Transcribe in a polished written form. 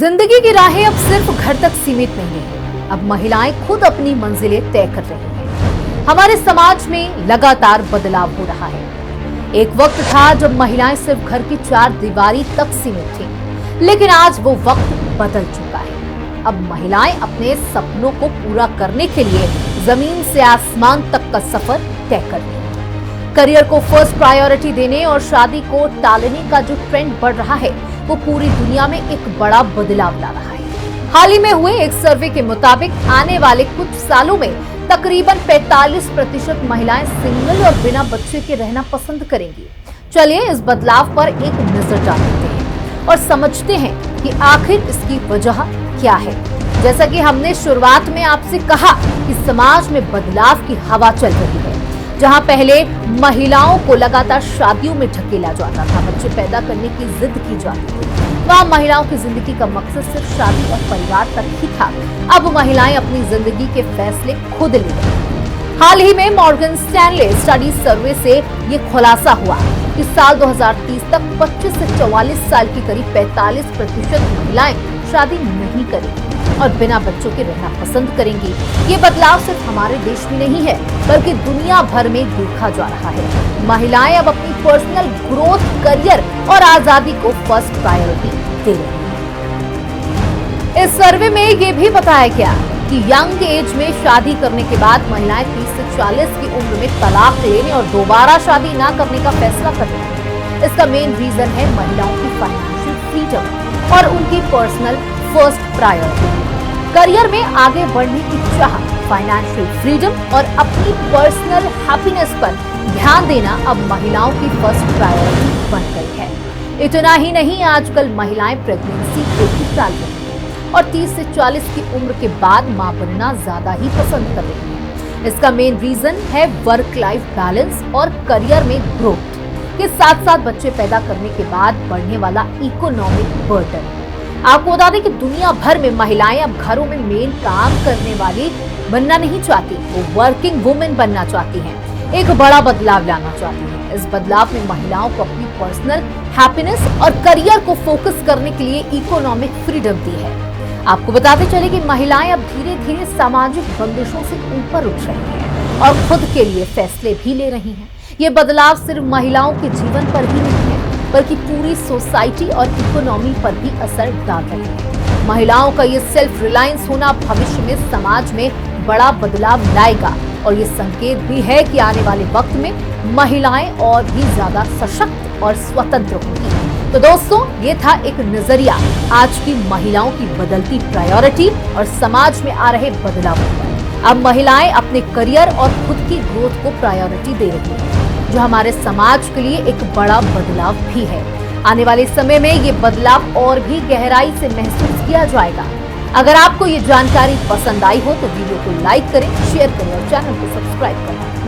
जिंदगी की राहें अब सिर्फ घर तक सीमित नहीं है। अब महिलाएं खुद अपनी मंजिलें तय कर रही हैं। हमारे समाज में लगातार बदलाव हो रहा है। एक वक्त था जब महिलाएं सिर्फ घर की चार दीवारी तक सीमित थीं, लेकिन आज वो वक्त बदल चुका है। अब महिलाएं अपने सपनों को पूरा करने के लिए जमीन से आसमान तक का सफर तय कर रही हैं। करियर को फर्स्ट प्रायोरिटी देने और शादी को टालने का जो ट्रेंड बढ़ रहा है, वो पूरी दुनिया में एक बड़ा बदलाव ला रहा है। हाल ही में हुए एक सर्वे के मुताबिक आने वाले कुछ सालों में तकरीबन 45% महिलाएं सिंगल और बिना बच्चे के रहना पसंद करेंगी। चलिए इस बदलाव पर एक नजर डालते हैं और समझते हैं कि आखिर इसकी वजह क्या है। जैसा कि हमने शुरुआत में आपसे कहा कि समाज में बदलाव की हवा चल रही है। जहां पहले महिलाओं को लगातार शादियों में ढकेला जाता था, बच्चे पैदा करने की जिद की जाती थी, वहां महिलाओं की जिंदगी का मकसद सिर्फ शादी और परिवार तक ही था। अब महिलाएं अपनी जिंदगी के फैसले खुद ले रही हैं। हाल ही में मॉर्गन स्टैनले स्टडी सर्वे से ये खुलासा हुआ कि साल 2030 तक 25 से 44 साल की करीब 45% महिलाएं शादी नहीं करेंगी और बिना बच्चों के रहना पसंद करेंगी। ये बदलाव सिर्फ हमारे देश में नहीं है, बल्कि दुनिया भर में देखा जा रहा है। महिलाएं अब अपनी पर्सनल ग्रोथ, करियर और आजादी को फर्स्ट प्रायोरिटी दे रही हैं। इस सर्वे में ये भी बताया गया कि यंग एज में शादी करने के बाद महिलाएं 30 से 40 की उम्र में तलाक लेने और दोबारा शादी न करने का फैसला कर रही हैं। इसका मेन रीजन है महिलाओं की फाइनेंशियल फ्रीडम और उनकी पर्सनल फर्स्ट प्रायोरिटी। करियर में आगे बढ़ने की चाह, फाइनेंशियल फ्रीडम और अपनी पर्सनल हैप्पीनेस पर ध्यान देना अब महिलाओं की फर्स्ट प्रायोरिटी बन गई है। इतना ही नहीं, आजकल महिलाएं प्रेगनेंसी को भी टाल रही हैं और 30 से 40 की उम्र के बाद मां बनना ज्यादा ही पसंद कर रही हैं। इसका मेन रीजन है वर्क लाइफ बैलेंस और करियर में ग्रोथ के साथ साथ बच्चे पैदा करने के बाद बढ़ने वाला इकोनॉमिक बर्डन। आपको बता दें कि दुनिया भर में महिलाएं अब घरों में मेन काम करने वाली बनना नहीं चाहती, वो वर्किंग वुमेन बनना चाहती हैं। एक बड़ा बदलाव लाना चाहती हैं। इस बदलाव में महिलाओं को अपनी पर्सनल हैप्पीनेस और करियर को फोकस करने के लिए इकोनॉमिक फ्रीडम दी है। आपको बताते चले कि महिलाएं अब धीरे धीरे सामाजिक बंदिशों से ऊपर उठ रही हैं और खुद के लिए फैसले भी ले रही हैं। ये बदलाव सिर्फ महिलाओं के जीवन पर ही नहीं है, बल्कि पूरी सोसाइटी और इकोनॉमी पर भी असर डाल रही है। महिलाओं का ये सेल्फ रिलायंस होना भविष्य में समाज में बड़ा बदलाव लाएगा और ये संकेत भी है कि आने वाले वक्त में महिलाएं और भी ज्यादा सशक्त और स्वतंत्र होंगी। तो दोस्तों, ये था एक नजरिया आज की महिलाओं की बदलती प्रायोरिटी और समाज में आ रहे बदलावों पर। अब महिलाएं अपने करियर और खुद की ग्रोथ को प्रायोरिटी दे रही हैं, जो हमारे समाज के लिए एक बड़ा बदलाव भी है। आने वाले समय में ये बदलाव और भी गहराई से महसूस किया जाएगा। अगर आपको ये जानकारी पसंद आई हो तो वीडियो को लाइक करें, शेयर करें और चैनल को सब्सक्राइब करें।